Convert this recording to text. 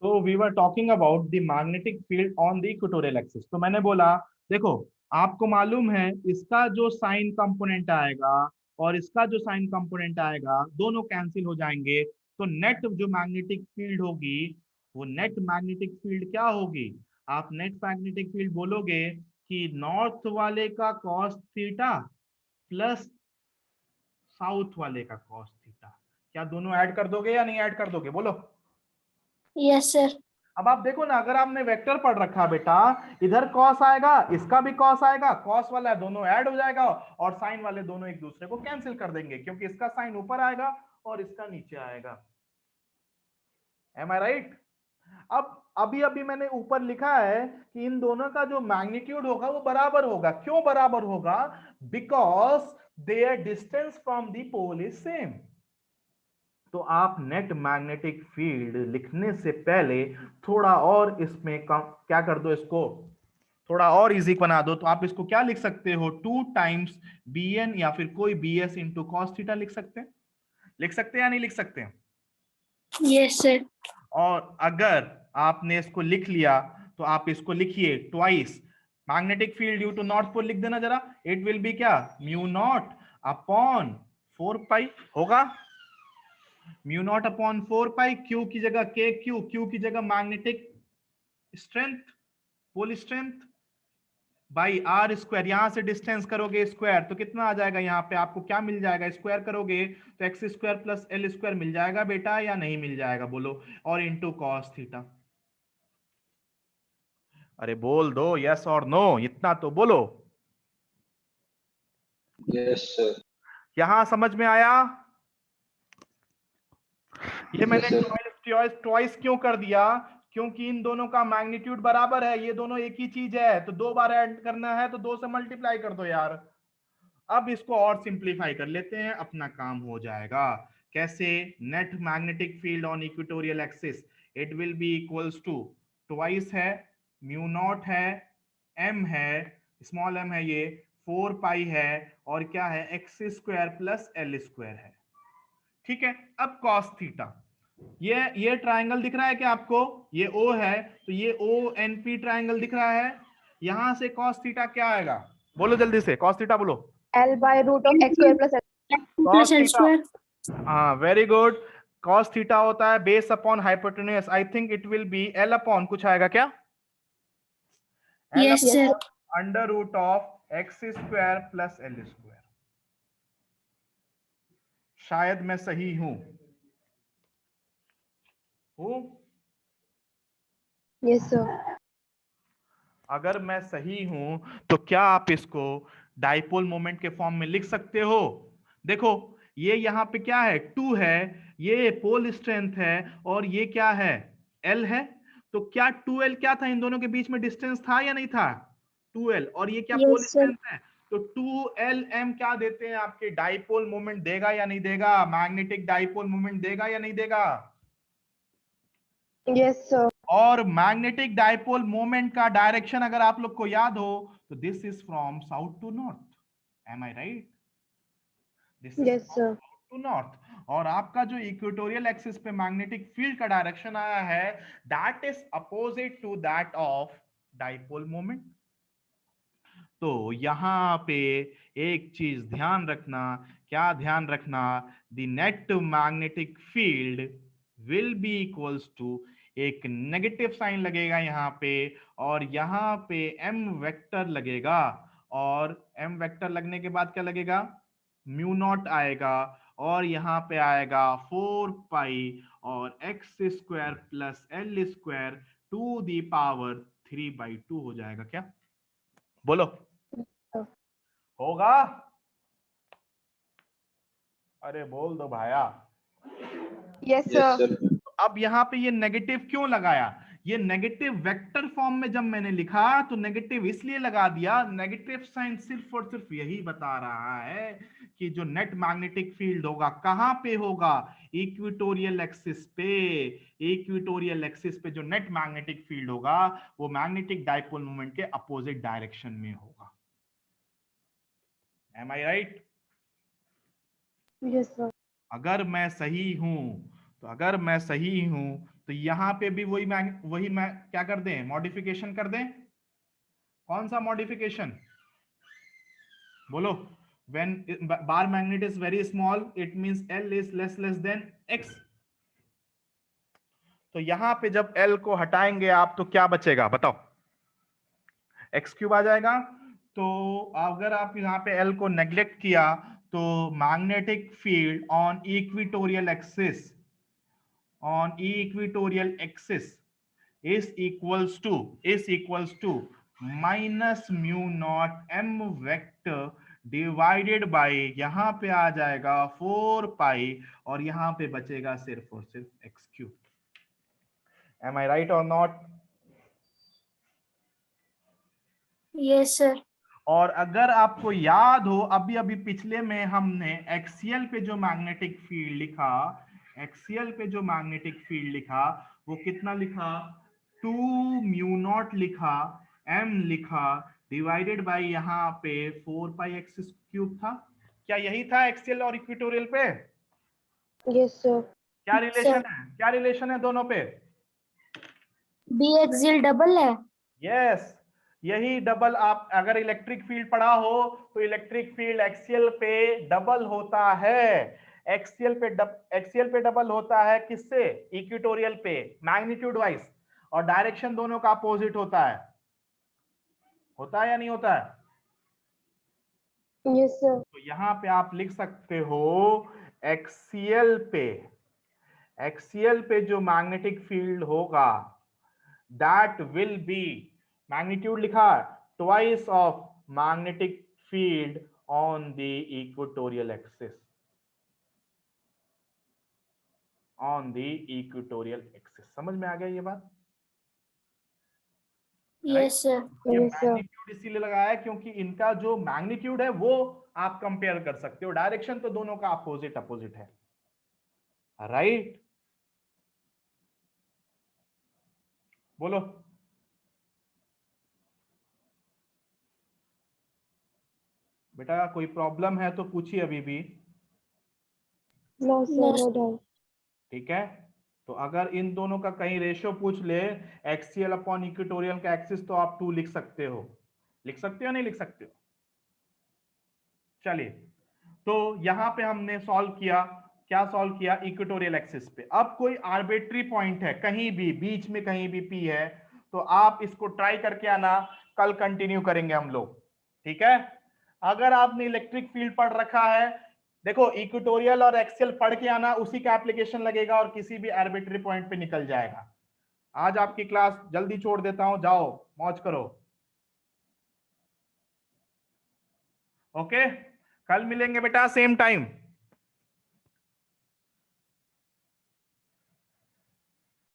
तो we were talking about the magnetic field on the equatorial axis. तो मैंने बोला देखो, आपको मालूम है इसका जो साइन कंपोनेंट आएगा और इसका जो साइन कंपोनेंट आएगा दोनों कैंसिल हो जाएंगे। तो नेट जो मैग्नेटिक फील्ड होगी वो नेट मैग्नेटिक फील्ड क्या होगी? आप नेट मैग्नेटिक फील्ड बोलोगे कि नॉर्थ वाले का कॉस थीटा प्लस साउथ वाले का कॉस थीटा। क्या दोनों ऐड कर दोगे या नहीं ऐड कर दोगे? बोलो। Yes sir. अब आप देखो ना, अगर आपने वेक्टर पढ़ रखा बेटा, इधर कॉस आएगा, इसका भी कॉस आएगा, कॉस वाला दोनों ऐड हो जाएगा और साइन वाले दोनों एक दूसरे को कैंसिल कर देंगे क्योंकि इसका साइन ऊपर आएगा और इसका नीचे आएगा। M I right? अब अभी अभी मैंने ऊपर लिखा है कि इन दोनों का जो मैग्नीट्यूड होगा वो बराबर होगा। क्यों बराबर होगा? Because their distance from the pole is same. तो आप नेट मैग्नेटिक फील्ड लिखने से पहले थोड़ा और इसमें क्या कर दो, इसको थोड़ा और इजी बना दो। तो आप इसको क्या लिख सकते हो? 2 टाइम्स बी एन या फिर कोई B S into cos theta लिख सकते हैं। लिख सकते हैं या नहीं लिख सकते हैं? Yes sir. और अगर आपने इसको लिख लिया तो आप इसको लिखिए twice magnetic field due to north pole लिख देना जरा। इट विल बी क्या? म्यू नॉट अपॉन 4 पाई होगा। Mu naught upon 4 pi, Q की जगह के क्यू, क्यू की जगह magnetic strength, pole strength by R square. यहां से डिस्टेंस करोगे स्क्वायर तो कितना आ जाएगा? यहाँ पे आपको क्या मिल जाएगा? स्क्वायर करोगे तो X square plus L square मिल जाएगा बेटा या नहीं मिल जाएगा? बोलो। और इंटू कॉस थीटा। अरे बोल दो यस और नो, इतना तो बोलो। Yes sir. यहां समझ में आया? ये मैंने यस सर। ट्वाइस क्यों कर दिया? क्योंकि इन दोनों का मैग्नीट्यूड बराबर है, ये दोनों एक ही चीज है, तो 2 बार ऐड करना है तो 2 से मल्टीप्लाई कर दो यार। अब इसको और सिंप्लीफाई कर लेते हैं, अपना काम हो जाएगा। कैसे? Net magnetic field on equatorial axis it will be equals to twice है, म्यू नॉट है, एम है, स्मॉल एम है, ये 4 पाई है और क्या है? X square plus L square है। ठीक है। अब कॉस थीटा, ये ट्रायंगल दिख रहा है क्या आपको? ये ओ है तो ये ओ एन पी ट्रायंगल दिख रहा है। यहां से कॉस थीटा क्या आएगा? बोलो जल्दी से, कॉस थीटा बोलो। L by root of x square plus L. Cos plus L theta, square. हाँ वेरी गुड। कॉस थीटा होता है base upon hypotenuse. I think it will be L upon कुछ आएगा क्या? L yes sir. Upon under root of X square plus L square. शायद मैं सही हूं? Yes sir. अगर मैं सही हूं तो क्या आप इसको डाइपोल मोमेंट के फॉर्म में लिख सकते हो? देखो ये यहाँ पे क्या है? 2 है, ये पोल स्ट्रेंथ है और ये क्या है? L है। तो क्या 2L क्या था? इन दोनों के बीच में डिस्टेंस था या नहीं था? 2L। और ये क्या? पोल यस सर। स्ट्रेंथ है। तो 2LM क्या देते हैं आपके? डाइपोल मोमेंट देगा या नहीं देगा? मैग्नेटिक डाइपोल मोमेंट देगा या नहीं देगा? Yes sir. और मैग्नेटिक डाइपोल मोमेंट का डायरेक्शन अगर आप लोग को याद हो तो this is from south to north. Am I right? This is Yes from sir. South to north. और आपका जो इक्वेटोरियल एक्सिस पे मैग्नेटिक फील्ड का डायरेक्शन आया है that is opposite to that of dipole moment. तो यहां पे एक चीज ध्यान रखना। क्या ध्यान रखना? The net magnetic field will be equals to, एक नेगेटिव साइन लगेगा यहाँ पे और यहाँ पे m वेक्टर लगेगा। और m वेक्टर लगने के बाद क्या लगेगा? म्यू नॉट आएगा और यहाँ पे आएगा 4 पाई और X square plus L square to the power 3/2 हो जाएगा। क्या बोलो? होगा? अरे बोल दो भाया। Yes yes sir. सर। अब यहाँ पे ये नेगेटिव क्यों लगाया? ये नेगेटिव वेक्टर फॉर्म में जब मैंने लिखा तो नेगेटिव इसलिए लगा दिया, नेगेटिव साइन सिर्फ और सिर्फ यही बता रहा है कि जो नेट मैग्नेटिक फील्ड होगा कहां पे होगा? इक्वेटोरियल एक्सिस पे। इक्वेटोरियल एक्सिस पे जो नेट मैग्नेटिक फील्ड होगा वो मैग्नेटिक डाइपोल मोमेंट के अपोजिट डायरेक्शन में होगा। M I right? Yes sir. अगर मैं सही हूं तो अगर मैं सही हूं तो यहां पे भी वही मैं क्या कर दें, मॉडिफिकेशन कर दें। कौन सा मॉडिफिकेशन बोलो? when bar magnet is very small it means L is less than X। तो यहां पे जब L को हटाएंगे आप तो क्या बचेगा बताओ? एक्स क्यूब आ जाएगा। तो अगर आप यहाँ पे L को नेग्लेक्ट किया तो magnetic field on equatorial axis is equals to minus mu naught m vector divided by, यहां पे आ जाएगा 4 पाई और यहां पे बचेगा सिर्फ और सिर्फ x cube. M I right और नॉट? Yes, sir. और अगर आपको याद हो अभी अभी पिछले में हमने एक्सियल पे जो मैग्नेटिक फील्ड लिखा, एक्सियल पे जो मैग्नेटिक फील्ड लिखा वो कितना लिखा? 2 म्यू नॉट लिखा, m लिखा, डिवाइडेड बाय यहाँ पे 4 पाई एक्स क्यूब था। क्या यही था एक्सियल और इक्वेटोरियल पे? Yes, sir. क्या रिलेशन है, क्या रिलेशन है दोनों पे? B axial डबल है। यस, यही डबल। आप अगर इलेक्ट्रिक फील्ड पढ़ा हो तो इलेक्ट्रिक फील्ड एक्सियल पे डबल होता है। एक्सियल पे डबल होता है किससे? इक्वेटोरियल पे, मैग्नीट्यूड वाइज, और डायरेक्शन दोनों का अपोजिट होता है या नहीं होता है? Yes, sir. तो यहां पे आप लिख सकते हो एक्सियल पे जो मैग्नेटिक फील्ड होगा that will be, मैग्नीट्यूड लिखा, twice of magnetic field on the equatorial axis, समझ में आ गया ये बात? Yes, sir. ये Yes, sir. मैग्नीट्यूड इसीलिए लगाया है क्योंकि इनका जो मैग्नीट्यूड है वो आप कंपेयर कर सकते हो, डायरेक्शन तो दोनों का अपोजिट है, राइट? बोलो। बेटा कोई प्रॉब्लम है तो पूछिए अभी भी। No, sir. No doubt. ठीक है, तो अगर इन दोनों का कहीं रेशियो पूछ ले, एक्सियल अपॉन इक्वेटोरियल का एक्सिस, तो आप 2 लिख सकते हो नहीं लिख सकते हो? चलिए, तो यहां पे हमने सॉल्व किया, क्या सॉल्व किया? इक्वेटोरियल एक्सिस पे। अब कोई आर्बिट्री पॉइंट है कहीं भी बीच में, कहीं भी पी है, तो आप इसको ट्राई करके आना, कल कंटिन्यू करेंगे हम लोग, ठीक है? अगर आपने इलेक्ट्रिक फील्ड पढ़ रखा है, देखो इक्वेटोरियल और एक्सियल पढ़ के आना, उसी का एप्लीकेशन लगेगा और किसी भी आर्बिट्री पॉइंट पे निकल जाएगा। आज आपकी क्लास जल्दी छोड़ देता हूं, जाओ मौज करो। ओके, कल मिलेंगे बेटा सेम टाइम।